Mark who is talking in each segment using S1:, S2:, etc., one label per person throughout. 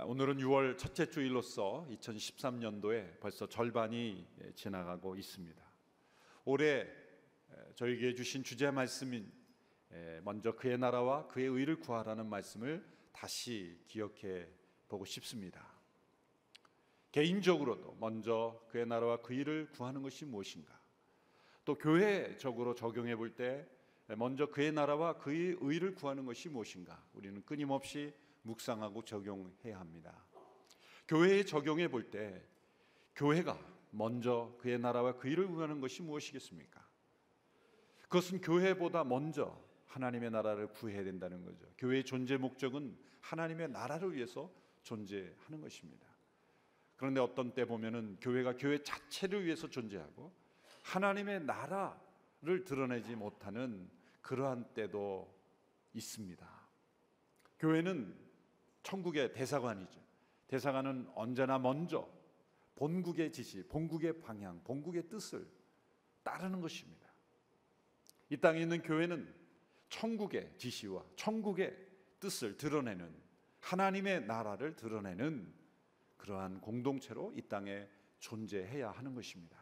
S1: 오늘은 6월 첫째 주일로서 2013년도에 벌써 절반이 지나가고 있습니다. 올해 저에게 주신 주제 말씀인 먼저 그의 나라와 그의 의를 구하라는 말씀을 다시 기억해 보고 싶습니다. 개인적으로도 먼저 그의 나라와 그 일을 구하는 것이 무엇인가, 또 교회적으로 적용해 볼 때 먼저 그의 나라와 그의 의를 구하는 것이 무엇인가, 우리는 끊임없이 묵상하고 적용해야 합니다. 교회에 적용해 볼 때 교회가 먼저 그의 나라와 그 일을 구하는 것이 무엇이겠습니까? 그것은 교회보다 먼저 하나님의 나라를 구해야 된다는 거죠. 교회의 존재 목적은 하나님의 나라를 위해서 존재하는 것입니다. 그런데 어떤 때 보면은 교회가 교회 자체를 위해서 존재하고 하나님의 나라를 드러내지 못하는 그러한 때도 있습니다. 교회는 천국의 대사관이죠. 대사관은 언제나 먼저 본국의 지시, 본국의 방향, 본국의 뜻을 따르는 것입니다. 이 땅에 있는 교회는 천국의 지시와 천국의 뜻을 드러내는, 하나님의 나라를 드러내는 그러한 공동체로 이 땅에 존재해야 하는 것입니다.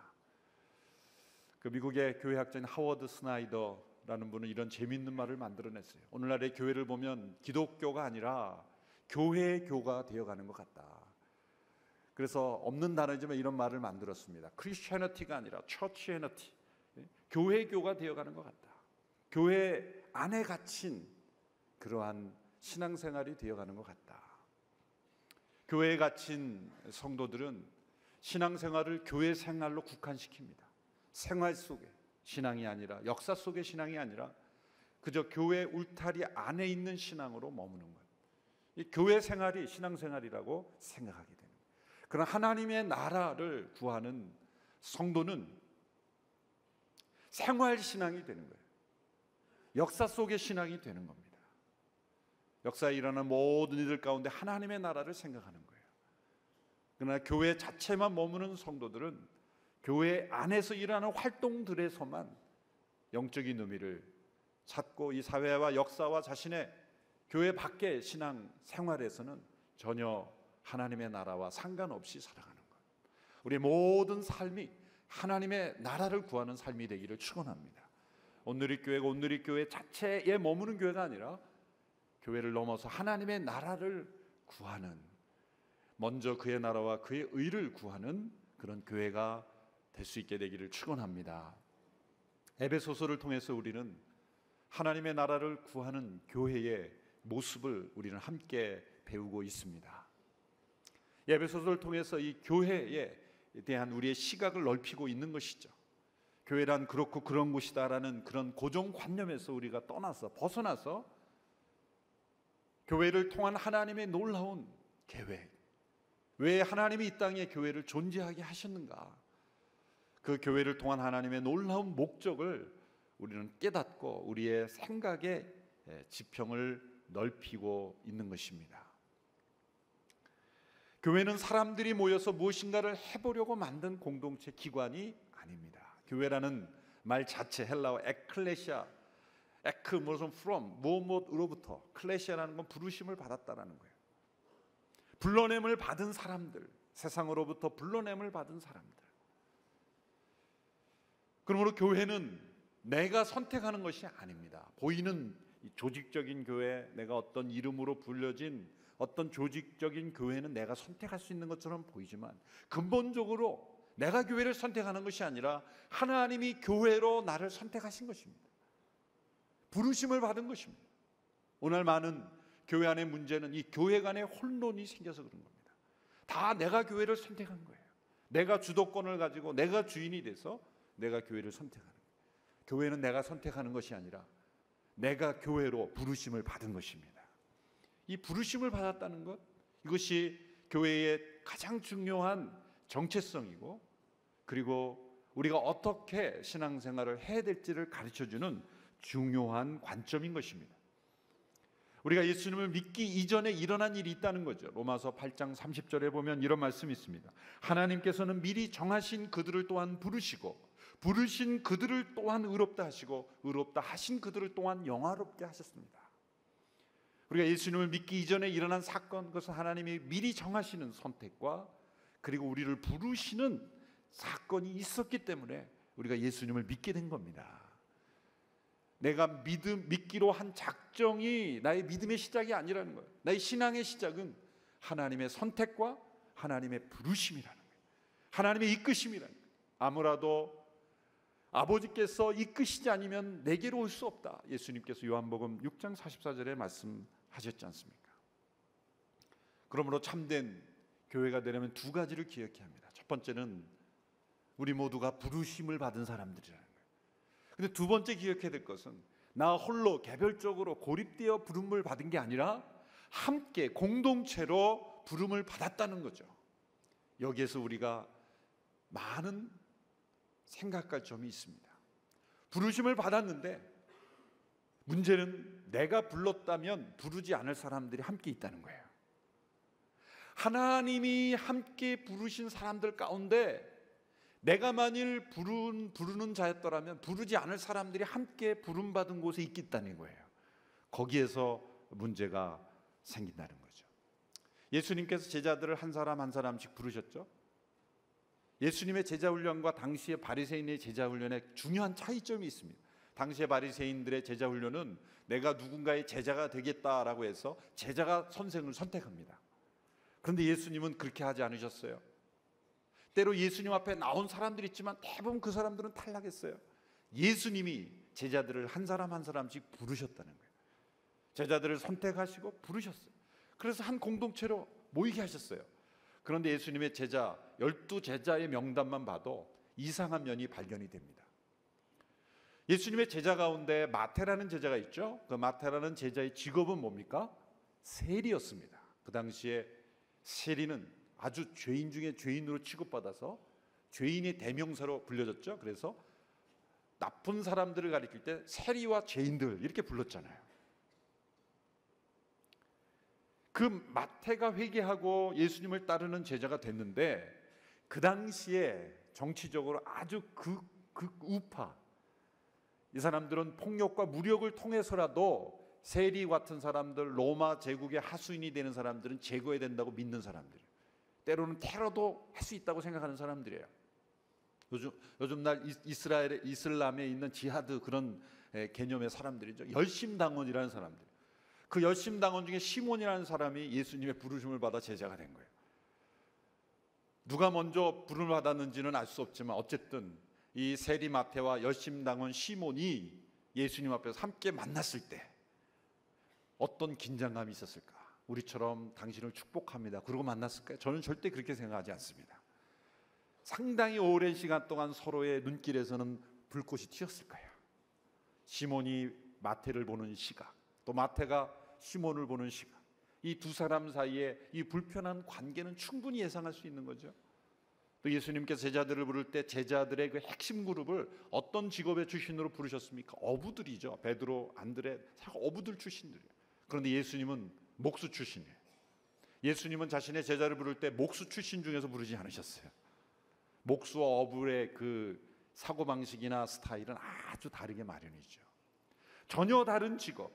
S1: 그 미국의 교회학자인 하워드 스나이더라는 분은 이런 재미있는 말을 만들어냈어요. 오늘날의 교회를 보면 기독교가 아니라 교회의 교가 되어가는 것 같다. 그래서 없는 단어지만 이런 말을 만들었습니다. 크리스천리티가 아니라 처치애너티, 교회의 교가 되어가는 것 같다. 교회 안에 갇힌 그러한 신앙생활이 되어가는 것 같다. 교회에 갇힌 성도들은 신앙생활을 교회 생활로 국한시킵니다. 생활 속에 신앙이 아니라, 역사 속의 신앙이 아니라 그저 교회 울타리 안에 있는 신앙으로 머무는 것. 이 교회 생활이 신앙생활이라고 생각하게 되는 거예요. 그러나 하나님의 나라를 구하는 성도는 생활신앙이 되는 거예요. 역사 속의 신앙이 되는 겁니다. 역사에 일어나는 모든 일들 가운데 하나님의 나라를 생각하는 거예요. 그러나 교회 자체만 머무는 성도들은 교회 안에서 일어나는 활동들에서만 영적인 의미를 찾고 이 사회와 역사와 자신의 교회 밖의 신앙 생활에서는 전혀 하나님의 나라와 상관없이 살아가는 것. 우리의 모든 삶이 하나님의 나라를 구하는 삶이 되기를 축원합니다. 온누리교회가 온누리교회 자체에 머무는 교회가 아니라 교회를 넘어서 하나님의 나라를 구하는, 먼저 그의 나라와 그의 의를 구하는 그런 교회가 될 수 있게 되기를 축원합니다. 에베소서를 통해서 우리는 하나님의 나라를 구하는 교회의 모습을 우리는 함께 배우고 있습니다. 에베소서를 통해서 이 교회에 대한 우리의 시각을 넓히고 있는 것이죠. 교회란 그렇고 그런 곳이다라는 그런 고정관념에서 우리가 떠나서 벗어나서 교회를 통한 하나님의 놀라운 계획, 왜 하나님이 이 땅에 교회를 존재하게 하셨는가, 그 교회를 통한 하나님의 놀라운 목적을 우리는 깨닫고 우리의 생각의 지평을 넓히고 있는 것입니다. 교회는 사람들이 모여서 무엇인가를 해보려고 만든 공동체 기관이 아닙니다. 교회라는 말 자체 헬라어 에클레시아, 에크 무슨 from 무엇으로부터, 클레시아라는 건 부르심을 받았다라는 거예요. 불러냄을 받은 사람들, 세상으로부터 불러냄을 받은 사람들. 그러므로 교회는 내가 선택하는 것이 아닙니다. 보이는 조직적인 교회, 내가 어떤 이름으로 불려진 어떤 조직적인 교회는 내가 선택할 수 있는 것처럼 보이지만 근본적으로 내가 교회를 선택하는 것이 아니라 하나님이 교회로 나를 선택하신 것입니다. 부르심을 받은 것입니다. 오늘 많은 교회 안의 문제는 이 교회 간의 혼돈이 생겨서 그런 겁니다. 다 내가 교회를 선택한 거예요. 내가 주도권을 가지고 내가 주인이 돼서 내가 교회를 선택하는 거예요. 교회는 내가 선택하는 것이 아니라 내가 교회로 부르심을 받은 것입니다. 이 부르심을 받았다는 것, 이것이 교회의 가장 중요한 정체성이고, 그리고 우리가 어떻게 신앙생활을 해야 될지를 가르쳐주는 중요한 관점인 것입니다. 우리가 예수님을 믿기 이전에 일어난 일이 있다는 거죠. 로마서 8장 30절에 보면 이런 말씀이 있습니다. 하나님께서는 미리 정하신 그들을 또한 부르시고, 부르신 그들을 또한 의롭다 하시고, 의롭다 하신 그들을 또한 영화롭게 하셨습니다. 우리가 예수님을 믿기 이전에 일어난 사건, 그것은 하나님이 미리 정하시는 선택과 그리고 우리를 부르시는 사건이 있었기 때문에 우리가 예수님을 믿게 된 겁니다. 내가 믿기로 한 작정이 나의 믿음의 시작이 아니라는 거예요. 나의 신앙의 시작은 하나님의 선택과 하나님의 부르심이라는 거예요. 하나님의 이끄심이라는 거예요. 아무라도 아버지께서 이끄시지 않으면 내게로 올 수 없다. 예수님께서 요한복음 6장 44절에 말씀하셨지 않습니까? 그러므로 참된 교회가 되려면 두 가지를 기억해야 합니다. 첫 번째는 우리 모두가 부르심을 받은 사람들이라는 거예요. 근데 두 번째 기억해야 될 것은 나 홀로 개별적으로 고립되어 부름을 받은 게 아니라 함께 공동체로 부름을 받았다는 거죠. 여기에서 우리가 많은 생각할 점이 있습니다. 부르심을 받았는데 문제는 내가 불렀다면 부르지 않을 사람들이 함께 있다는 거예요. 하나님이 함께 부르신 사람들 가운데 내가 만일 부르는 자였더라면 부르지 않을 사람들이 함께 부름받은 곳에 있겠다는 거예요. 거기에서 문제가 생긴다는 거죠. 예수님께서 제자들을 한 사람 한 사람씩 부르셨죠. 예수님의 제자훈련과 당시의 바리새인의 제자훈련에 중요한 차이점이 있습니다. 당시의 바리새인들의 제자훈련은 내가 누군가의 제자가 되겠다라고 해서 제자가 선생을 선택합니다. 그런데 예수님은 그렇게 하지 않으셨어요. 때로 예수님 앞에 나온 사람들이 있지만 대부분 그 사람들은 탈락했어요. 예수님이 제자들을 한 사람 한 사람씩 부르셨다는 거예요. 제자들을 선택하시고 부르셨어요. 그래서 한 공동체로 모이게 하셨어요. 그런데 예수님의 제자 12제자의 명단만 봐도 이상한 면이 발견이 됩니다. 예수님의 제자 가운데 마태라는 제자가 있죠. 그 마태라는 제자의 직업은 뭡니까? 세리였습니다. 그 당시에 세리는 아주 죄인 중에 죄인으로 취급받아서 죄인의 대명사로 불려졌죠. 그래서 나쁜 사람들을 가리킬 때 세리와 죄인들 이렇게 불렀잖아요. 그 마태가 회개하고 예수님을 따르는 제자가 됐는데 그 당시에 정치적으로 아주 우파, 이 사람들은 폭력과 무력을 통해서라도 세리 같은 사람들, 로마 제국의 하수인이 되는 사람들은 제거해야 된다고 믿는 사람들이에요. 때로는 테러도 할 수 있다고 생각하는 사람들이에요. 요즘 날 이슬람에 있는 지하드 그런 개념의 사람들이죠. 열심당원이라는 사람들. 그 열심당원 중에 시몬이라는 사람이 예수님의 부르심을 받아 제자가 된 거예요. 누가 먼저 부름을 받았는지는 알 수 없지만 어쨌든 이 세리 마태와 열심당원 시몬이 예수님 앞에서 함께 만났을 때 어떤 긴장감이 있었을까? 우리처럼 당신을 축복합니다 그러고 만났을까요? 저는 절대 그렇게 생각하지 않습니다. 상당히 오랜 시간 동안 서로의 눈길에서는 불꽃이 튀었을 거예요. 시몬이 마태를 보는 시각, 또 마태가 시몬을 보는 시각, 이 두 사람 사이에 이 불편한 관계는 충분히 예상할 수 있는 거죠. 또 예수님께서 제자들을 부를 때 제자들의 그 핵심 그룹을 어떤 직업의 출신으로 부르셨습니까? 어부들이죠. 베드로, 안드레, 어부들 출신들이에요. 그런데 예수님은 목수 출신이에요. 예수님은 자신의 제자를 부를 때 목수 출신 중에서 부르지 않으셨어요. 목수와 어부의 그 사고방식이나 스타일은 아주 다르게 마련이죠. 전혀 다른 직업,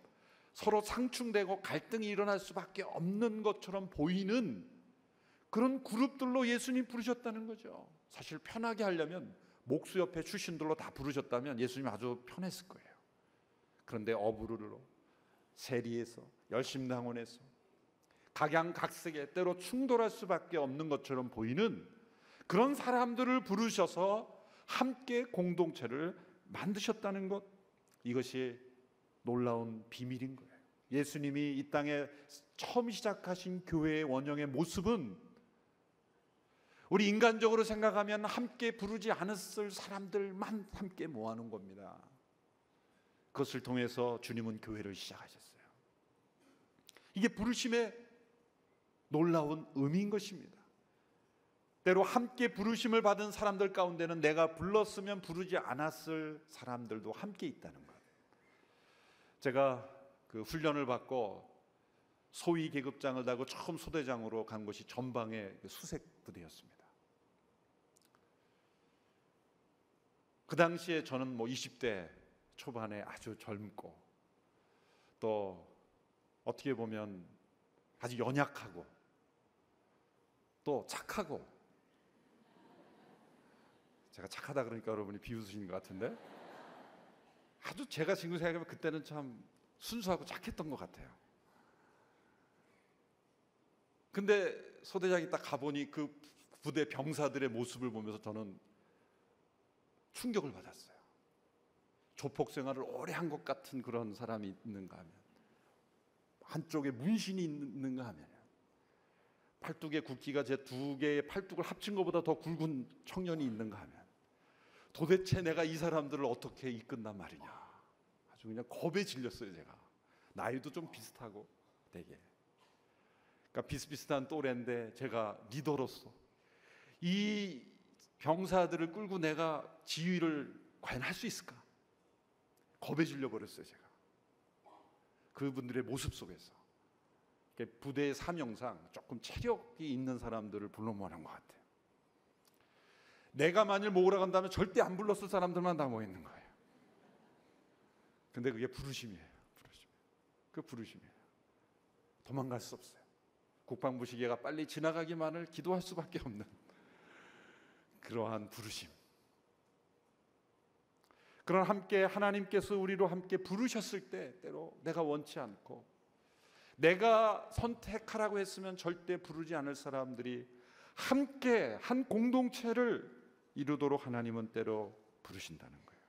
S1: 서로 상충되고 갈등이 일어날 수밖에 없는 것처럼 보이는 그런 그룹들로 예수님 부르셨다는 거죠. 사실 편하게 하려면 목수 옆에 출신들로 다 부르셨다면 예수님 아주 편했을 거예요. 그런데 어부로, 세리에서, 열심당원에서 각양각색의 때로 충돌할 수밖에 없는 것처럼 보이는 그런 사람들을 부르셔서 함께 공동체를 만드셨다는 것, 이것이 놀라운 비밀인 거예요. 예수님이 이 땅에 처음 시작하신 교회의 원형의 모습은 우리 인간적으로 생각하면 함께 부르지 않았을 사람들만 함께 모아놓은 겁니다. 그것을 통해서 주님은 교회를 시작하셨어요. 이게 부르심의 놀라운 의미인 것입니다. 때로 함께 부르심을 받은 사람들 가운데는 내가 불렀으면 부르지 않았을 사람들도 함께 있다는 것. 제가 그 훈련을 받고 소위 계급장을 달고 처음 소대장으로 간 곳이 전방의 수색 부대였습니다. 그 당시에 저는 20대 초반에 아주 젊고 또 어떻게 보면 아주 연약하고 또 착하고, 제가 착하다 그러니까 여러분이 비웃으시는 것 같은데, 아주 제가 지금 생각하면 그때는 참 순수하고 착했던 것 같아요. 근데 소대장이 딱 가보니 그 부대 병사들의 모습을 보면서 저는 충격을 받았어요. 조폭 생활을 오래 한 것 같은 그런 사람이 있는가 하면, 한쪽에 문신이 있는가 하면, 팔뚝에 굵기가 제 2개의 팔뚝을 합친 것보다 더 굵은 청년이 있는가 하면, 도대체 내가 이 사람들을 어떻게 이끈단 말이냐. 아주 그냥 겁에 질렸어요. 제가 나이도 좀 비슷하고 되게, 그러니까 비슷비슷한 또래인데 제가 리더로서 이 병사들을 끌고 내가 지휘를 과연 할 수 있을까? 겁에 질려버렸어요. 제가 그분들의 모습 속에서 부대의 사명상 조금 체력이 있는 사람들을 불러모으는 것 같아요. 내가 만일 모으러 간다면 절대 안 불렀을 사람들만 다 모이는 거예요. 근데 그게 부르심이에요. 그 부르심이에요. 도망갈 수 없어요. 국방부 시계가 빨리 지나가기만을 기도할 수밖에 없는 그러한 부르심. 그런 함께 하나님께서 우리로 함께 부르셨을 때 때로 내가 원치 않고 내가 선택하라고 했으면 절대 부르지 않을 사람들이 함께 한 공동체를 이루도록 하나님은 때로 부르신다는 거예요.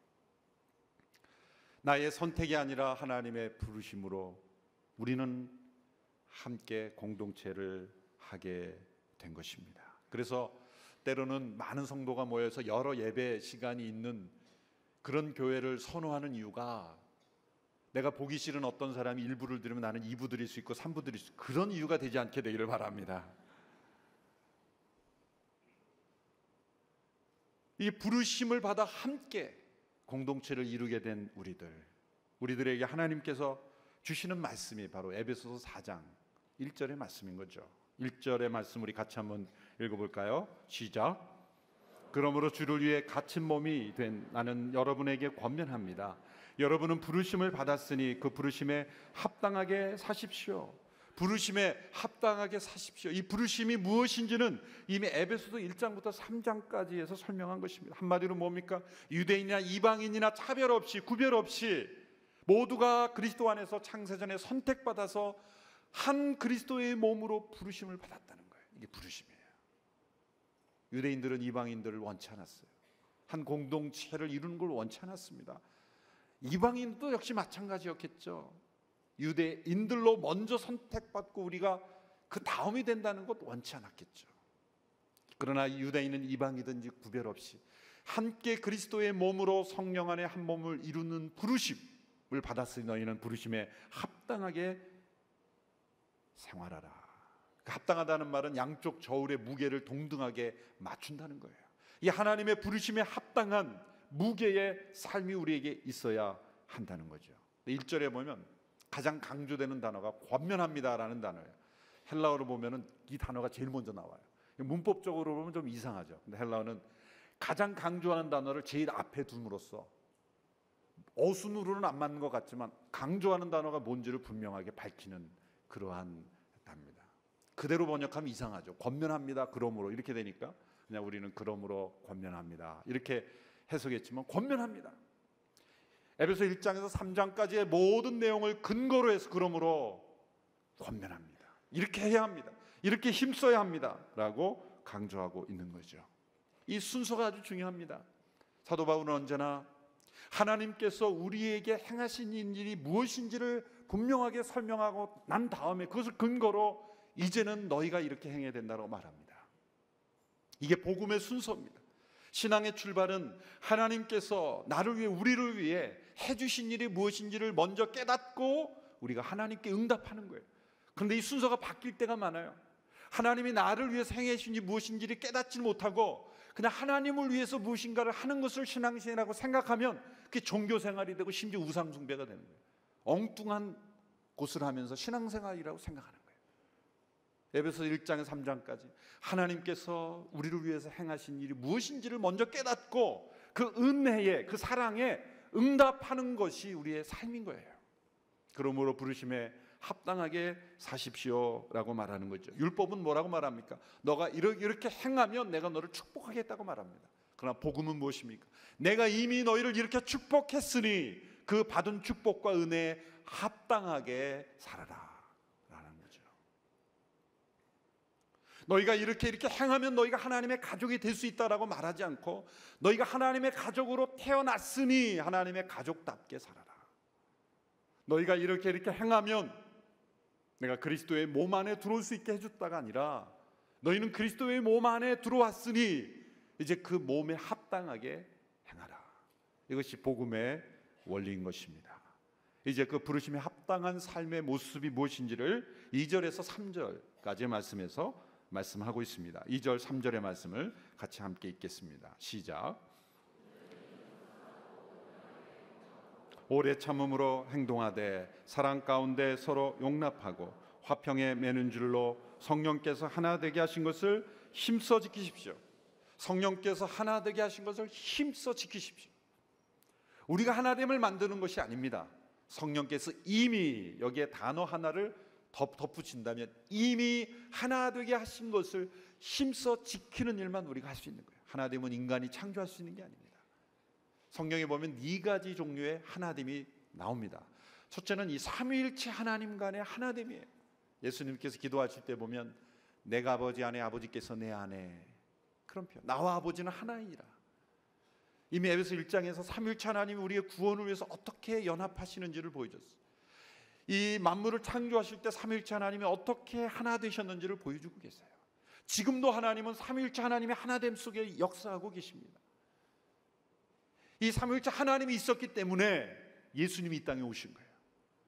S1: 나의 선택이 아니라 하나님의 부르심으로 우리는 함께 공동체를 하게 된 것입니다. 그래서 때로는 많은 성도가 모여서 여러 예배 시간이 있는 그런 교회를 선호하는 이유가, 내가 보기 싫은 어떤 사람이 1부를 들으면 나는 2부 드릴 수 있고 3부 드릴 수 있고, 그런 이유가 되지 않게 되기를 바랍니다. 이 부르심을 받아 함께 공동체를 이루게 된 우리들에게 하나님께서 주시는 말씀이 바로 에베소서 4장 1절의 말씀인 거죠. 1절의 말씀 우리 같이 한번 읽어볼까요? 시작. 그러므로 주를 위해 갇힌 몸이 된 나는 여러분에게 권면합니다. 여러분은 부르심을 받았으니 그 부르심에 합당하게 사십시오. 부르심에 합당하게 사십시오. 이 부르심이 무엇인지는 이미 에베소서 1장부터 3장까지에서 설명한 것입니다. 한마디로 뭡니까? 유대인이나 이방인이나 차별 없이 구별 없이 모두가 그리스도 안에서 창세전에 선택받아서 한 그리스도의 몸으로 부르심을 받았다는 거예요. 이게 부르심이에요. 유대인들은 이방인들을 원치 않았어요. 한 공동체를 이루는 걸 원치 않았습니다. 이방인도 역시 마찬가지였겠죠. 유대인들로 먼저 선택받고 우리가 그 다음이 된다는 것 원치 않았겠죠. 그러나 유대인은 이방이든지 구별 없이 함께 그리스도의 몸으로 성령 안에 한 몸을 이루는 부르심을 받았으니 너희는 부르심에 합당하게 생활하라. 합당하다는 말은 양쪽 저울의 무게를 동등하게 맞춘다는 거예요. 이 하나님의 부르심에 합당한 무게의 삶이 우리에게 있어야 한다는 거죠. 1절에 보면 가장 강조되는 단어가 권면합니다라는 단어예요. 헬라어로 보면은 이 단어가 제일 먼저 나와요. 문법적으로 보면 좀 이상하죠. 근데 헬라어는 가장 강조하는 단어를 제일 앞에 둠으로써 어순으로는 안 맞는 것 같지만 강조하는 단어가 뭔지를 분명하게 밝히는 그러한 단어입니다. 그대로 번역하면 이상하죠. 권면합니다. 그러므로 이렇게 되니까 그냥 우리는 그러므로 권면합니다 이렇게 해석했지만 권면합니다. 에베소 1장에서 3장까지의 모든 내용을 근거로 해서 그러므로 권면합니다. 이렇게 해야 합니다. 이렇게 힘써야 합니다. 라고 강조하고 있는 거죠. 이 순서가 아주 중요합니다. 사도 바울은 언제나 하나님께서 우리에게 행하신 일이 무엇인지를 분명하게 설명하고 난 다음에 그것을 근거로 이제는 너희가 이렇게 행해야 된다고 말합니다. 이게 복음의 순서입니다. 신앙의 출발은 하나님께서 나를 위해 우리를 위해 해주신 일이 무엇인지를 먼저 깨닫고 우리가 하나님께 응답하는 거예요. 그런데 이 순서가 바뀔 때가 많아요. 하나님이 나를 위해서 행하신 일이 무엇인지를 깨닫지 못하고 그냥 하나님을 위해서 무엇인가를 하는 것을 신앙생활이라고 생각하면 그게 종교생활이 되고 심지어 우상숭배가 되는 거예요. 엉뚱한 곳을 하면서 신앙생활이라고 생각하는 거예요. 에베소 1장 3장까지 하나님께서 우리를 위해서 행하신 일이 무엇인지를 먼저 깨닫고 그 은혜에, 그 사랑에 응답하는 것이 우리의 삶인 거예요. 그러므로 부르심에 합당하게 사십시오라고 말하는 거죠. 율법은 뭐라고 말합니까? 너가 이렇게 행하면 내가 너를 축복하겠다고 말합니다. 그러나 복음은 무엇입니까? 내가 이미 너희를 이렇게 축복했으니 그 받은 축복과 은혜에 합당하게 살아라 라는 거죠. 너희가 이렇게 행하면 너희가 하나님의 가족이 될 수 있다라고 말하지 않고 너희가 하나님의 가족으로 태어났으니 하나님의 가족답게 살아라. 너희가 이렇게 행하면 내가 그리스도의 몸 안에 들어올 수 있게 해줬다가 아니라 너희는 그리스도의 몸 안에 들어왔으니 이제 그 몸에 합당하게 행하라. 이것이 복음의 원리인 것입니다. 이제 그 부르심에 합당한 삶의 모습이 무엇인지를 2절에서 3절까지의 말씀에서 말씀하고 있습니다. 2절 3절의 말씀을 같이 함께 읽겠습니다. 시작. 오래 참음으로 행동하되 사랑 가운데 서로 용납하고 화평에 매는 줄로 성령께서 하나 되게 하신 것을 힘써 지키십시오. 성령께서 하나 되게 하신 것을 힘써 지키십시오. 우리가 하나됨을 만드는 것이 아닙니다. 성령께서 이미 여기에 단어 하나를 덧붙인다면 이미 하나 되게 하신 것을 힘써 지키는 일만 우리가 할 수 있는 거예요. 하나됨은 인간이 창조할 수 있는 게 아닙니다. 성경에 보면 4가지 종류의 하나됨이 나옵니다. 첫째는 이 삼위일체 하나님 간의 하나됨이에요. 예수님께서 기도하실 때 보면 내가 아버지 안에 아버지께서 내 안에, 그런 표현. 나와 아버지는 하나이니라. 이미 에베소 1장에서 삼위일체 하나님이 우리의 구원을 위해서 어떻게 연합하시는지를 보여줬어요. 이 만물을 창조하실 때 삼위일체 하나님이 어떻게 하나 되셨는지를 보여주고 계세요. 지금도 하나님은 삼위일체 하나님의 하나됨 속에 역사하고 계십니다. 이 삼위일체 하나님이 있었기 때문에 예수님이 이 땅에 오신 거예요.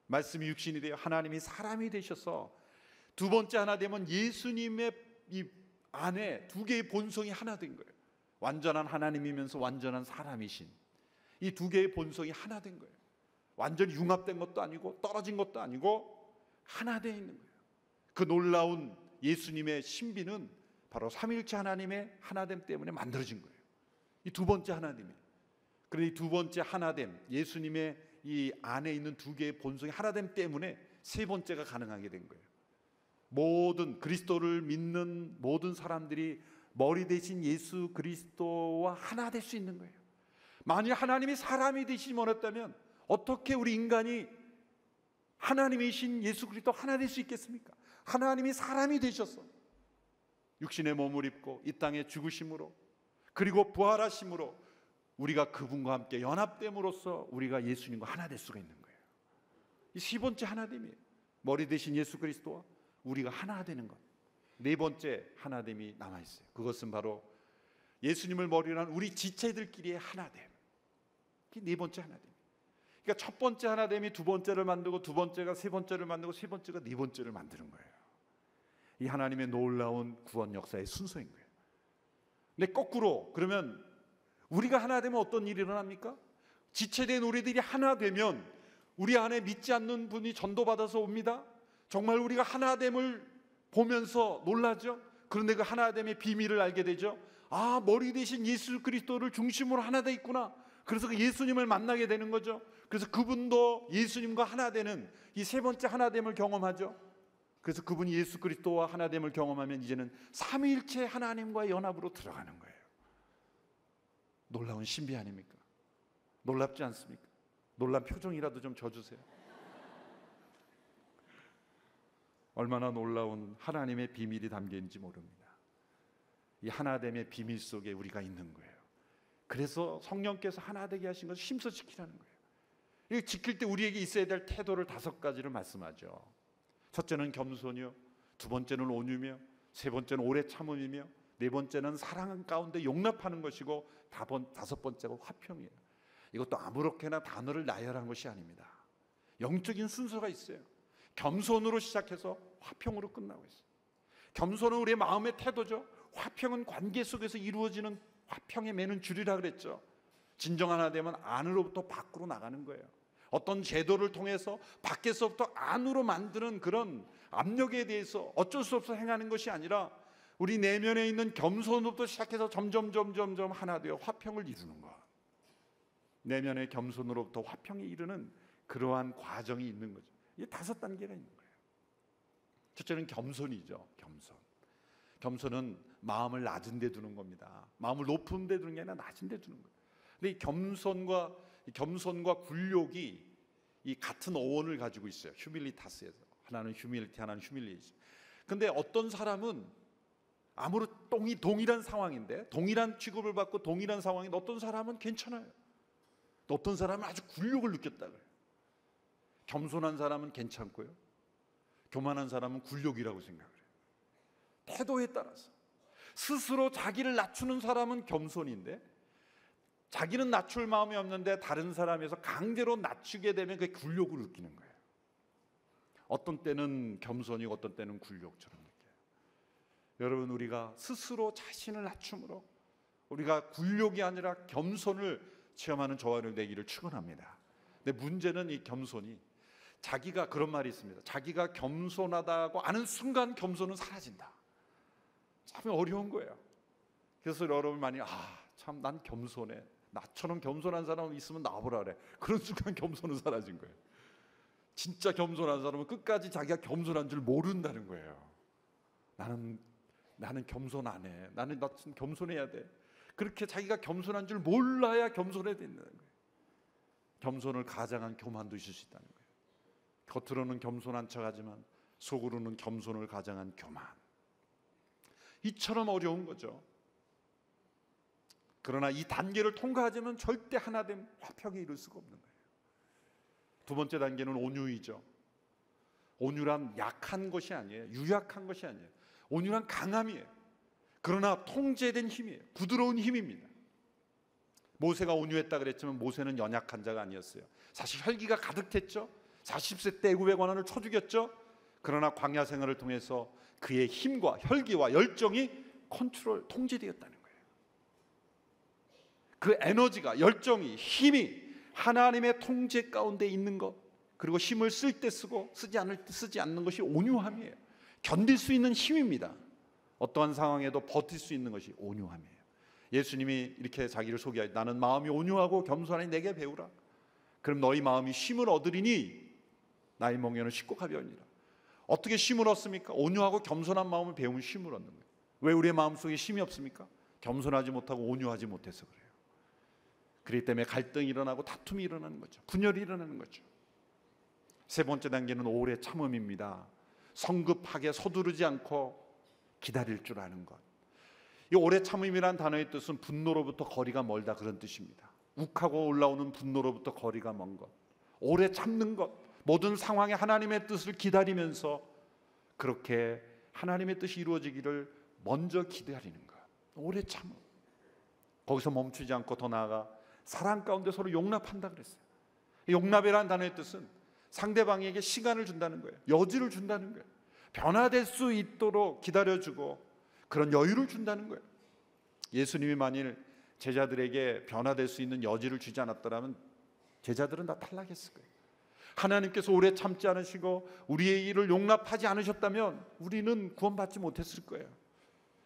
S1: 말씀이 육신이 되어 하나님이 사람이 되셔서 두 번째 하나됨은 예수님의 이 안에 2개의 본성이 하나 된 거예요. 완전한 하나님이면서 완전한 사람이신 이 2개의 본성이 하나 된 거예요. 완전히 융합된 것도 아니고 떨어진 것도 아니고 하나 되어 있는 거예요. 그 놀라운 예수님의 신비는 바로 삼위일체 하나님의 하나됨 때문에 만들어진 거예요. 이 두 번째 하나됨이. 그런데 이 두 번째 하나됨, 예수님의 이 안에 있는 2개의 본성이 하나됨 때문에 세 번째가 가능하게 된 거예요. 모든 그리스도를 믿는 모든 사람들이 머리 대신 예수 그리스도와 하나 될 수 있는 거예요. 만일 하나님이 사람이 되시지 못했다면 어떻게 우리 인간이 하나님이신 예수 그리스도 하나 될 수 있겠습니까? 하나님이 사람이 되셔서 육신의 몸을 입고 이 땅에 죽으심으로 그리고 부활하심으로 우리가 그분과 함께 연합됨으로써 우리가 예수님과 하나 될 수가 있는 거예요. 이 세 번째 하나됨이에요. 머리 대신 예수 그리스도와 우리가 하나 되는 것. 네 번째 하나됨이 남아있어요. 그것은 바로 예수님을 머리로 한 우리 지체들끼리의 하나됨. 이게 네 번째 하나됨. 그러니까 첫 번째 하나됨이 두 번째를 만들고 두 번째가 세 번째를 만들고 세 번째가 네 번째를 만드는 거예요. 이 하나님의 놀라운 구원 역사의 순서인 거예요. 근데 거꾸로 그러면 우리가 하나 되면 어떤 일이 일어납니까? 지체된 우리들이 하나 되면 우리 안에 믿지 않는 분이 전도받아서 옵니다. 정말 우리가 하나됨을 보면서 놀라죠. 그런데 그 하나됨의 비밀을 알게 되죠. 아, 머리 대신 예수 그리스도를 중심으로 하나 돼 있구나. 그래서 그 예수님을 만나게 되는 거죠. 그래서 그분도 예수님과 하나 되는 이 세 번째 하나됨을 경험하죠. 그래서 그분이 예수 그리스도와 하나됨을 경험하면 이제는 삼위일체 하나님과의 연합으로 들어가는 거예요. 놀라운 신비 아닙니까? 놀랍지 않습니까? 놀란 표정이라도 좀 져주세요. 얼마나 놀라운 하나님의 비밀이 담겨있는지 모릅니다. 이 하나됨의 비밀 속에 우리가 있는 거예요. 그래서 성령께서 하나 되게 하신 것을 힘써 지키라는 거예요. 이 지킬 때 우리에게 있어야 될 태도를 5가지를 말씀하죠. 첫째는 겸손이요, 두 번째는 온유며, 세 번째는 오래 참음이며, 네 번째는 사랑 가운데 용납하는 것이고, 다섯 번째가 화평이에요. 이것도 아무렇게나 단어를 나열한 것이 아닙니다. 영적인 순서가 있어요. 겸손으로 시작해서 화평으로 끝나고 있어요. 겸손은 우리의 마음의 태도죠. 화평은 관계 속에서 이루어지는 화평에 매는 줄이라 그랬죠. 진정 하나 되면 안으로부터 밖으로 나가는 거예요. 어떤 제도를 통해서 밖에서부터 안으로 만드는 그런 압력에 대해서 어쩔 수 없어 행하는 것이 아니라 우리 내면에 있는 겸손으로부터 시작해서 점점 하나 되어 화평을 이루는 것. 내면의 겸손으로부터 화평에 이르는 그러한 과정이 있는 거죠. 이게 5단계가 있는 거예요. 첫째는 겸손이죠. 겸손은 마음을 낮은 데 두는 겁니다. 마음을 높은 데 두는 게 아니라 낮은 데 두는 거예요. 근데 이 겸손과 굴욕이 이 같은 어원을 가지고 있어요. 휴밀리타스에서 하나는 휴밀리티, 하나는 휴밀리티. 근데 어떤 사람은 아무런 동일한 상황인데 동일한 취급을 받고 동일한 상황인데 어떤 사람은 괜찮아요. 또 어떤 사람은 아주 굴욕을 느꼈다 그래요. 겸손한 사람은 괜찮고요, 교만한 사람은 굴욕이라고 생각을 해요. 태도에 따라서 스스로 자기를 낮추는 사람은 겸손인데 자기는 낮출 마음이 없는데 다른 사람에서 강제로 낮추게 되면 그게 굴욕을 느끼는 거예요. 어떤 때는 겸손이고 어떤 때는 굴욕처럼 느껴요. 여러분, 우리가 스스로 자신을 낮춤으로 우리가 굴욕이 아니라 겸손을 체험하는 저와 여러분 되기를 축원합니다. 근데 문제는 이 겸손이 자기가 그런 말이 있습니다. 자기가 겸손하다고 아는 순간 겸손은 사라진다. 참 어려운 거예요. 그래서 여러분 많이 참 난 겸손해. 나처럼 겸손한 사람 있으면 나와보라 그래. 그런 순간 겸손은 사라진 거예요. 진짜 겸손한 사람은 끝까지 자기가 겸손한 줄 모른다는 거예요. 나는 겸손 안 해. 나 겸손해야 돼. 그렇게 자기가 겸손한 줄 몰라야 겸손해야 된다는 거예요. 겸손을 가장한 교만도 있을 수 있다는 거예요. 겉으로는 겸손한 척하지만 속으로는 겸손을 가장한 교만. 이처럼 어려운 거죠. 그러나 이 단계를 통과하지만 절대 하나됨 화평에 이룰 수가 없는 거예요. 두 번째 단계는 온유이죠. 온유란 약한 것이 아니에요. 유약한 것이 아니에요. 온유란 강함이에요. 그러나 통제된 힘이에요. 부드러운 힘입니다. 모세가 온유했다 그랬지만 모세는 연약한 자가 아니었어요. 사실 혈기가 가득했죠. 40세 때 애굽의 관원을 쳐 죽였죠. 그러나 광야 생활을 통해서 그의 힘과 혈기와 열정이 통제되었다는 거예요. 그 에너지가, 열정이, 힘이 하나님의 통제 가운데 있는 것, 그리고 힘을 쓸 때 쓰고 쓰지 않을 때 쓰지 않는 것이 온유함이에요. 견딜 수 있는 힘입니다. 어떠한 상황에도 버틸 수 있는 것이 온유함이에요. 예수님이 이렇게 자기를 소개하여 나는 마음이 온유하고 겸손하니 내게 배우라. 그럼 너희 마음이 쉼을 얻으리니 나의 멍에는 쉽고 가벼우니라. 어떻게 쉼을 얻습니까? 온유하고 겸손한 마음을 배우면 쉼을 얻는 거예요. 왜 우리의 마음속에 쉼이 없습니까? 겸손하지 못하고 온유하지 못해서 그래요. 그렇기 때문에 갈등이 일어나고 다툼이 일어나는 거죠. 분열이 일어나는 거죠. 세 번째 단계는 오래 참음입니다. 성급하게 서두르지 않고 기다릴 줄 아는 것. 이 오래 참음이란 단어의 뜻은 분노로부터 거리가 멀다, 그런 뜻입니다. 욱하고 올라오는 분노로부터 거리가 먼 것. 오래 참는 것. 모든 상황에 하나님의 뜻을 기다리면서 그렇게 하나님의 뜻이 이루어지기를 먼저 기다리는 것. 오래 참음. 거기서 멈추지 않고 더 나아가 사랑 가운데 서로 용납한다 그랬어요. 용납이라는 단어의 뜻은 상대방에게 시간을 준다는 거예요. 여지를 준다는 거예요. 변화될 수 있도록 기다려주고 그런 여유를 준다는 거예요. 예수님이 만일 제자들에게 변화될 수 있는 여지를 주지 않았더라면 제자들은 다 탈락했을 거예요. 하나님께서 오래 참지 않으시고 우리의 일을 용납하지 않으셨다면 우리는 구원받지 못했을 거예요.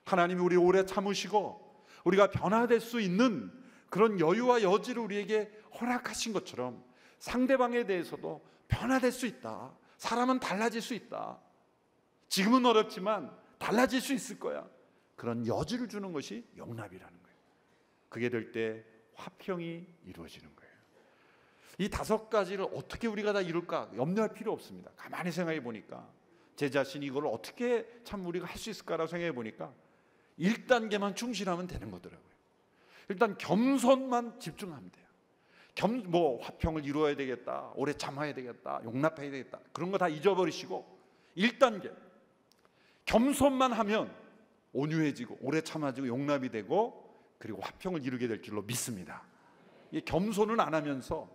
S1: 하나님이 우리 오래 참으시고 우리가 변화될 수 있는 그런 여유와 여지를 우리에게 허락하신 것처럼 상대방에 대해서도 변화될 수 있다. 사람은 달라질 수 있다. 지금은 어렵지만 달라질 수 있을 거야. 그런 여지를 주는 것이 용납이라는 거예요. 그게 될 때 화평이 이루어지는 거예요. 이 5가지를 어떻게 우리가 다 이룰까 염려할 필요 없습니다. 가만히 생각해 보니까 제 자신이 이걸 어떻게 참 우리가 할 수 있을까라고 생각해 보니까 1단계만 충실하면 되는 거더라고요. 일단 겸손만 집중하면 돼요. 화평을 이루어야 되겠다, 오래 참아야 되겠다, 용납해야 되겠다, 그런 거 다 잊어버리시고 1단계 겸손만 하면 온유해지고 오래 참아지고 용납이 되고 그리고 화평을 이루게 될 줄로 믿습니다. 겸손은 안 하면서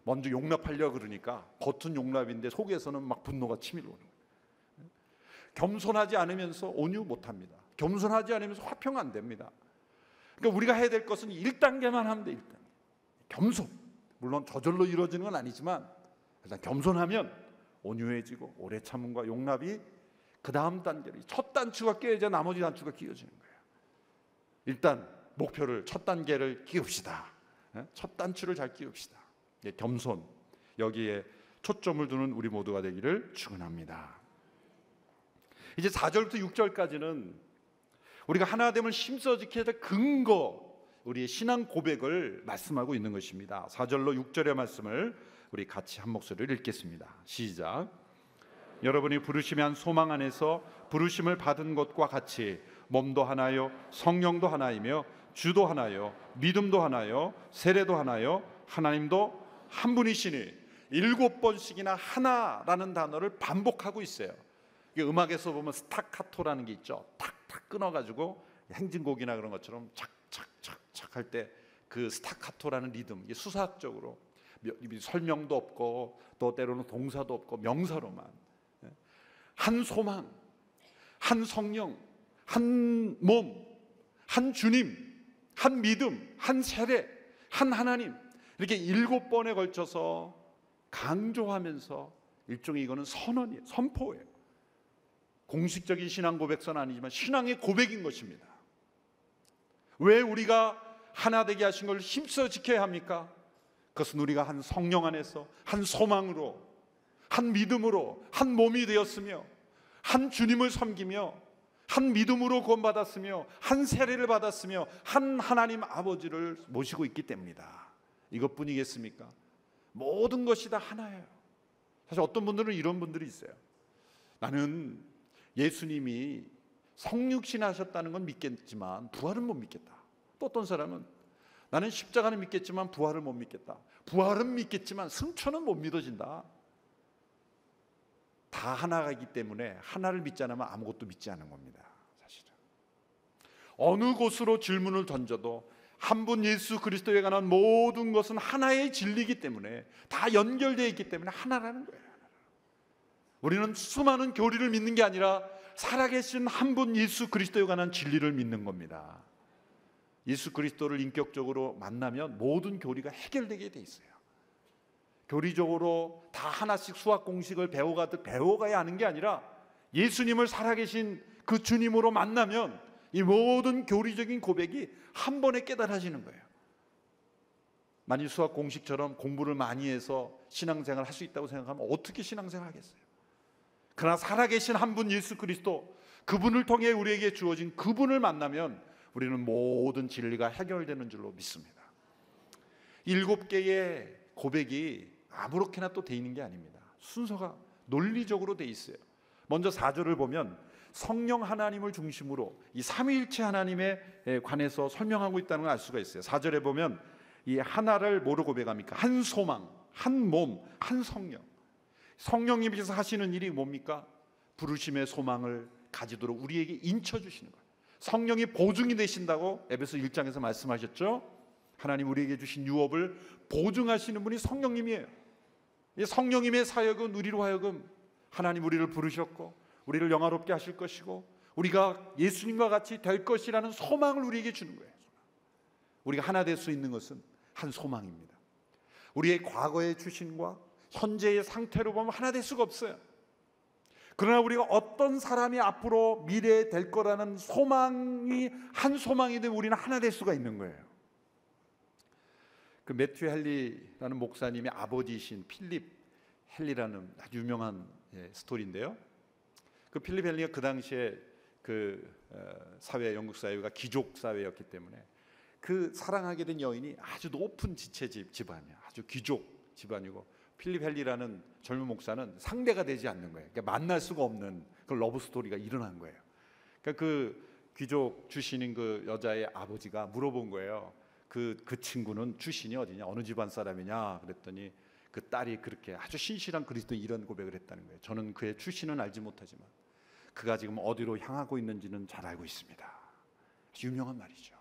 S1: 먼저 용납하려고 그러니까 겉은 용납인데 속에서는 막 분노가 치밀어 오는 거예요. 겸손하지 않으면서 온유 못합니다. 겸손하지 않으면서 화평 안 됩니다. 그러니까 우리가 해야 될 것은 1단계만 하면 돼. 1단계. 겸손. 물론 저절로 이루어지는 건 아니지만 일단 겸손하면 온유해지고 오래 참음과 용납이 그 다음 단계로, 첫 단추가 끼어야 나머지 단추가 끼어지는 거예요. 일단 목표를, 첫 단계를 끼웁시다. 첫 단추를 잘 끼웁시다. 겸손, 여기에 초점을 두는 우리 모두가 되기를 축원합니다. 이제 4절부터 6절까지는 우리가 하나됨을 힘써 지켜야 될 근거, 우리의 신앙 고백을 말씀하고 있는 것입니다. 4절로 6절의 말씀을 우리 같이 한 목소리를 읽겠습니다. 시작. 여러분이 부르심의 한 소망 안에서 부르심을 받은 것과 같이 몸도 하나요, 성령도 하나이며 주도 하나요, 믿음도 하나요, 세례도 하나요, 하나님도 한 분이시니. 7번씩이나 하나라는 단어를 반복하고 있어요. 음악에서 보면 스타카토라는 게 있죠. 탁탁 끊어가지고 행진곡이나 그런 것처럼 착착착착 할 때 그 스타카토라는 리듬, 이게 수사학적으로 설명도 없고 또 때로는 동사도 없고 명사로만, 한 소망, 한 성령, 한 몸, 한 주님, 한 믿음, 한 세례, 한 하나님, 이렇게 7번에 걸쳐서 강조하면서 일종의 이거는 선언이에요. 선포예요. 공식적인 신앙 고백서는 아니지만 신앙의 고백인 것입니다. 왜 우리가 하나 되게 하신 걸 힘써 지켜야 합니까? 그것은 우리가 한 성령 안에서 한 소망으로, 한 믿음으로, 한 몸이 되었으며, 한 주님을 섬기며, 한 믿음으로 구원받았으며, 한 세례를 받았으며, 한 하나님 아버지를 모시고 있기 때문이다. 이것뿐이겠습니까? 모든 것이 다 하나예요. 사실 어떤 분들은 이런 분들이 있어요. 나는 예수님이 성육신 하셨다는 건 믿겠지만 부활은 못 믿겠다. 또 어떤 사람은 나는 십자가는 믿겠지만 부활을 못 믿겠다. 부활은 믿겠지만 승천은 못 믿어진다. 다 하나이기 때문에 하나를 믿지 않으면 아무것도 믿지 않은 겁니다. 사실은 어느 곳으로 질문을 던져도 한 분 예수 그리스도에 관한 모든 것은 하나의 진리이기 때문에, 다 연결되어 있기 때문에 하나라는 거예요. 우리는 수많은 교리를 믿는 게 아니라 살아계신 한 분 예수 그리스도에 관한 진리를 믿는 겁니다. 예수 그리스도를 인격적으로 만나면 모든 교리가 해결되게 돼 있어요. 교리적으로 다 하나씩 수학 공식을 배워가듯 배워가야 하는 게 아니라 예수님을 살아계신 그 주님으로 만나면 이 모든 교리적인 고백이 한 번에 깨달아지는 거예요. 만일 수학 공식처럼 공부를 많이 해서 신앙생활을 할 수 있다고 생각하면 어떻게 신앙생활을 하겠어요? 그러나 살아계신 한 분 예수 그리스도, 그분을 통해 우리에게 주어진 그분을 만나면 우리는 모든 진리가 해결되는 줄로 믿습니다. 7개의 고백이 아무렇게나 또 돼 있는 게 아닙니다. 순서가 논리적으로 돼 있어요. 먼저 4절을 보면 성령 하나님을 중심으로 이 삼위일체 하나님에 관해서 설명하고 있다는 걸 알 수가 있어요. 4절에 보면 이 하나를 뭐로 고백합니까? 한 소망, 한 몸, 한 성령. 성령님께서 하시는 일이 뭡니까? 부르심의 소망을 가지도록 우리에게 인쳐주시는 거예요. 성령이 보증이 되신다고 에베소 1장에서 말씀하셨죠. 하나님 우리에게 주신 유업을 보증하시는 분이 성령님이에요. 이 성령님의 사역은 우리로 하여금 하나님 우리를 부르셨고 우리를 영화롭게 하실 것이고 우리가 예수님과 같이 될 것이라는 소망을 우리에게 주는 거예요. 우리가 하나 될 수 있는 것은 한 소망입니다. 우리의 과거의 출신과 현재의 상태로 보면 하나 될 수가 없어요. 그러나 우리가 어떤 사람이 앞으로 미래에 될 거라는 소망이 한 소망이 되면 우리는 하나 될 수가 있는 거예요. 그 매튜 헨리라는 목사님의 아버지이신 필립 헨리라는 아주 유명한 스토리인데요. 그 필립 헨리가 그 당시에 그 사회, 영국 사회가 귀족 사회였기 때문에 그 사랑하게 된 여인이 아주 높은 지체 집안이야. 아주 귀족 집안이고 필립 헨리라는 젊은 목사는 상대가 되지 않는 거예요. 그러니까 만날 수가 없는 그 러브 스토리가 일어난 거예요. 그러니까 그 귀족 출신인 그 여자의 아버지가 물어본 거예요. 그 친구는 출신이 어디냐, 어느 집안 사람이냐 그랬더니 그 딸이 그렇게 아주 신실한 그리스도 이런 고백을 했다는 거예요. 저는 그의 출신은 알지 못하지만 그가 지금 어디로 향하고 있는지는 잘 알고 있습니다. 유명한 말이죠.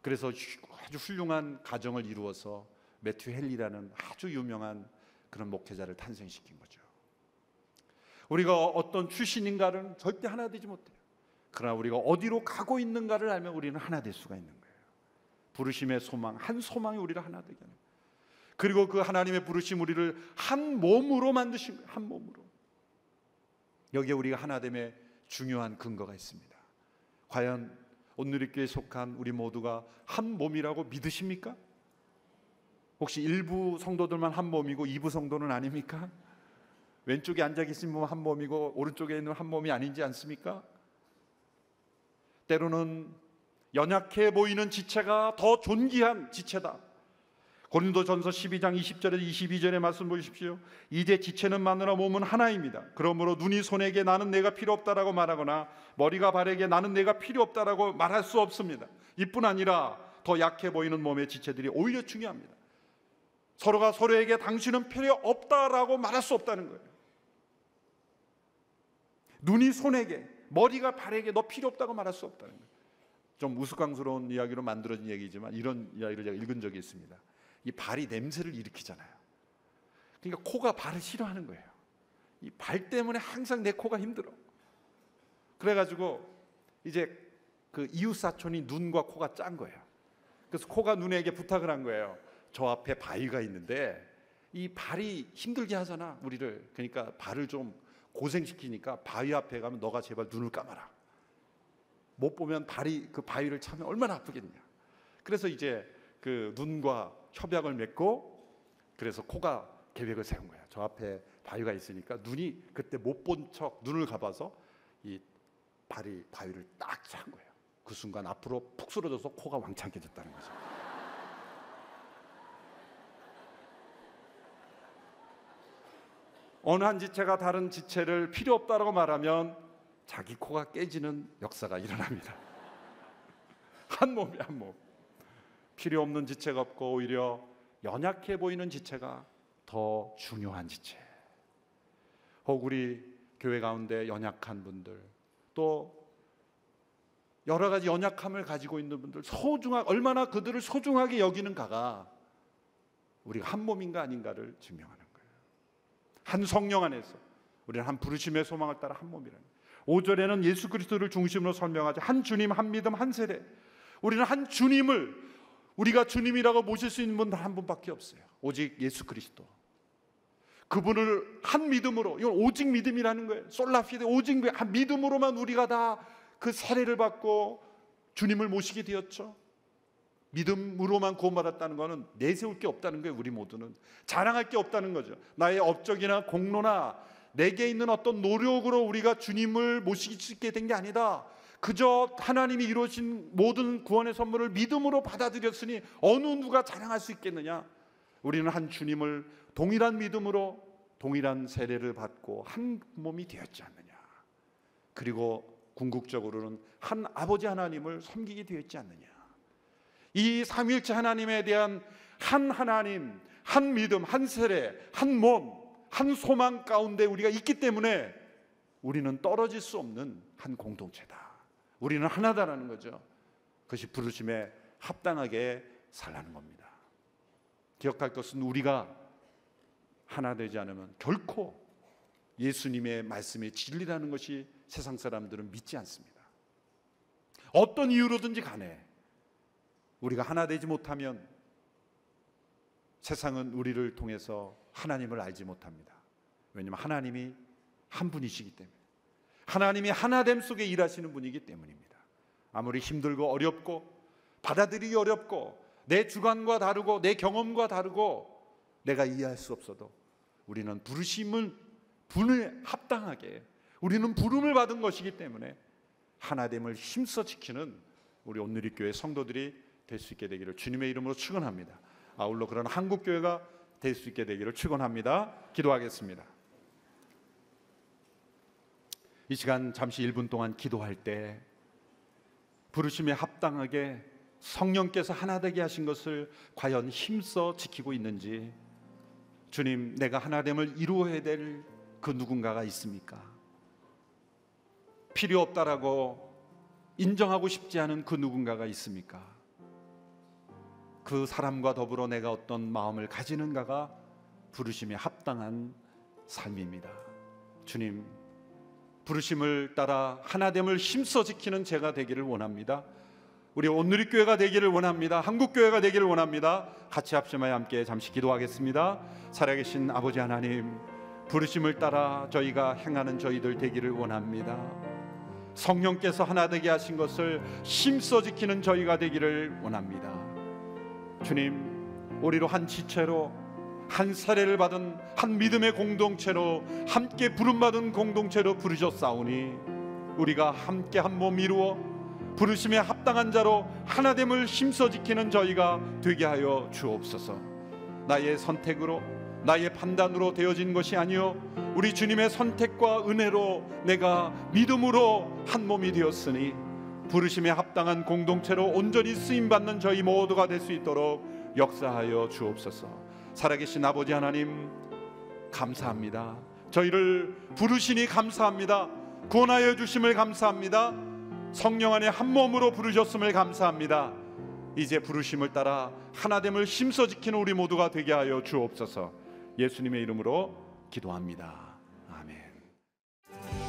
S1: 그래서 아주 훌륭한 가정을 이루어서 매튜 헨리라는 아주 유명한 그런 목회자를 탄생시킨 거죠. 우리가 어떤 출신인가를 절대 하나 되지 못해요. 그러나 우리가 어디로 가고 있는가를 알면 우리는 하나 될 수가 있는 거예요. 부르심의 소망, 한 소망이 우리를 하나 되게 하는 거예요. 그리고 그 하나님의 부르심 우리를 한 몸으로 만드신 거예요. 한 몸으로. 여기에 우리가 하나됨의 중요한 근거가 있습니다. 과연 온누리교회에 속한 우리 모두가 한 몸이라고 믿으십니까? 혹시 일부 성도들만 한 몸이고 2부 성도는 아닙니까? 왼쪽에 앉아 계신 분은 한 몸이고 오른쪽에 있는 한 몸이 아니지 않습니까? 때로는 연약해 보이는 지체가 더 존귀한 지체다. 고린도전서 12장 20절에서 22절의 말씀 보십시오. 이제 지체는 마누라 몸은 하나입니다. 그러므로 눈이 손에게 나는 내가 필요 없다라고 말하거나 머리가 발에게 나는 내가 필요 없다라고 말할 수 없습니다. 이뿐 아니라 더 약해 보이는 몸의 지체들이 오히려 중요합니다. 서로가 서로에게 당신은 필요 없다라고 말할 수 없다는 거예요. 눈이 손에게, 머리가 발에게 너 필요 없다고 말할 수 없다는 거예요. 좀 우스꽝스러운 이야기로 만들어진 얘기지만 이런 이야기를 제가 읽은 적이 있습니다. 이 발이 냄새를 일으키잖아요. 그러니까 코가 발을 싫어하는 거예요. 이 발 때문에 항상 내 코가 힘들어. 그래가지고 이제 그 이웃 사촌이 눈과 코가 짠 거예요. 그래서 코가 눈에게 부탁을 한 거예요. 저 앞에 바위가 있는데 이 발이 힘들게 하잖아 우리를. 그러니까 발을 좀 고생시키니까 바위 앞에 가면 너가 제발 눈을 감아라. 못 보면 발이 그 바위를 차면 얼마나 아프겠냐. 그래서 이제 그 눈과 협약을 맺고 그래서 코가 계획을 세운 거야. 저 앞에 바위가 있으니까 눈이 그때 못 본 척 눈을 감아서 이 발이 바위를 딱 찬 거예요. 그 순간 앞으로 푹 쓰러져서 코가 왕창 깨졌다는 거죠. 어느 한 지체가 다른 지체를 필요 없다고 말하면 자기 코가 깨지는 역사가 일어납니다. 한 몸이 한 몸. 필요 없는 지체가 없고 오히려 연약해 보이는 지체가 더 중요한 지체. 혹 우리 교회 가운데 연약한 분들, 또 여러 가지 연약함을 가지고 있는 분들, 얼마나 그들을 소중하게 여기는가가 우리가 한 몸인가 아닌가를 증명하는 거예요. 한 성령 안에서 우리는 한 부르심의 소망을 따라 한 몸이라는 거예요. 5절에는 예수 그리스도를 중심으로 설명하죠. 한 주님, 한 믿음, 한 세례. 우리는 한 주님을, 우리가 주님이라고 모실 수 있는 분 한 분밖에 없어요. 오직 예수 그리스도. 그분을 한 믿음으로, 이건 오직 믿음이라는 거예요. 솔라피데, 오직 한 믿음으로만 우리가 다 그 세례를 받고 주님을 모시게 되었죠. 믿음으로만 구원받았다는 것은 내세울 게 없다는 거예요. 우리 모두는 자랑할 게 없다는 거죠. 나의 업적이나 공로나 내게 있는 어떤 노력으로 우리가 주님을 모시기 쉽게 된 게 아니다. 그저 하나님이 이루어진 모든 구원의 선물을 믿음으로 받아들였으니 어느 누가 자랑할 수 있겠느냐. 우리는 한 주님을 동일한 믿음으로 동일한 세례를 받고 한 몸이 되었지 않느냐. 그리고 궁극적으로는 한 아버지 하나님을 섬기게 되었지 않느냐. 이 삼위일체 하나님에 대한 한 하나님, 한 믿음, 한 세례, 한 몸, 한 소망 가운데 우리가 있기 때문에 우리는 떨어질 수 없는 한 공동체다. 우리는 하나다라는 거죠. 그것이 부르심에 합당하게 살라는 겁니다. 기억할 것은 우리가 하나 되지 않으면 결코 예수님의 말씀이 진리라는 것이 세상 사람들은 믿지 않습니다. 어떤 이유로든지 간에 우리가 하나 되지 못하면 세상은 우리를 통해서 하나님을 알지 못합니다. 왜냐하면 하나님이 한 분이시기 때문에, 하나님이 하나됨 속에 일하시는 분이기 때문입니다. 아무리 힘들고 어렵고 받아들이기 어렵고 내 주관과 다르고 내 경험과 다르고 내가 이해할 수 없어도 우리는 분을 합당하게, 우리는 부름을 받은 것이기 때문에 하나됨을 힘써 지키는 우리 온누리교회 성도들이 될 수 있게 되기를 주님의 이름으로 축원합니다. 아울러 그런 한국교회가 될 수 있게 되기를 축원합니다. 기도하겠습니다. 이 시간 잠시 1분 동안 기도할 때 부르심에 합당하게 성령께서 하나 되게 하신 것을 과연 힘써 지키고 있는지, 주님, 내가 하나됨을 이루어야 될 그 누군가가 있습니까? 필요 없다라고 인정하고 싶지 않은 그 누군가가 있습니까? 그 사람과 더불어 내가 어떤 마음을 가지는가가 부르심에 합당한 삶입니다. 주님, 부르심을 따라 하나됨을 힘써 지키는 제가 되기를 원합니다. 우리 온누리교회가 되기를 원합니다. 한국교회가 되기를 원합니다. 같이 합심하여 함께 잠시 기도하겠습니다. 살아계신 아버지 하나님, 부르심을 따라 저희가 행하는 저희들 되기를 원합니다. 성령께서 하나 되게 하신 것을 힘써 지키는 저희가 되기를 원합니다. 주님, 우리로 한 지체로, 한 세례를 받은 한 믿음의 공동체로, 함께 부름받은 공동체로 부르셨사오니 우리가 함께 한 몸 이루어 부르심에 합당한 자로 하나됨을 힘써 지키는 저희가 되게 하여 주옵소서. 나의 선택으로, 나의 판단으로 되어진 것이 아니요 우리 주님의 선택과 은혜로 내가 믿음으로 한 몸이 되었으니 부르심에 합당한 공동체로 온전히 쓰임받는 저희 모두가 될 수 있도록 역사하여 주옵소서. 살아계신 아버지 하나님, 감사합니다. 저희를 부르시니 감사합니다. 구원하여 주심을 감사합니다. 성령 안에 한 몸으로 부르셨음을 감사합니다. 이제 부르심을 따라 하나됨을 힘써 지키는 우리 모두가 되게 하여 주옵소서. 예수님의 이름으로 기도합니다. 아멘.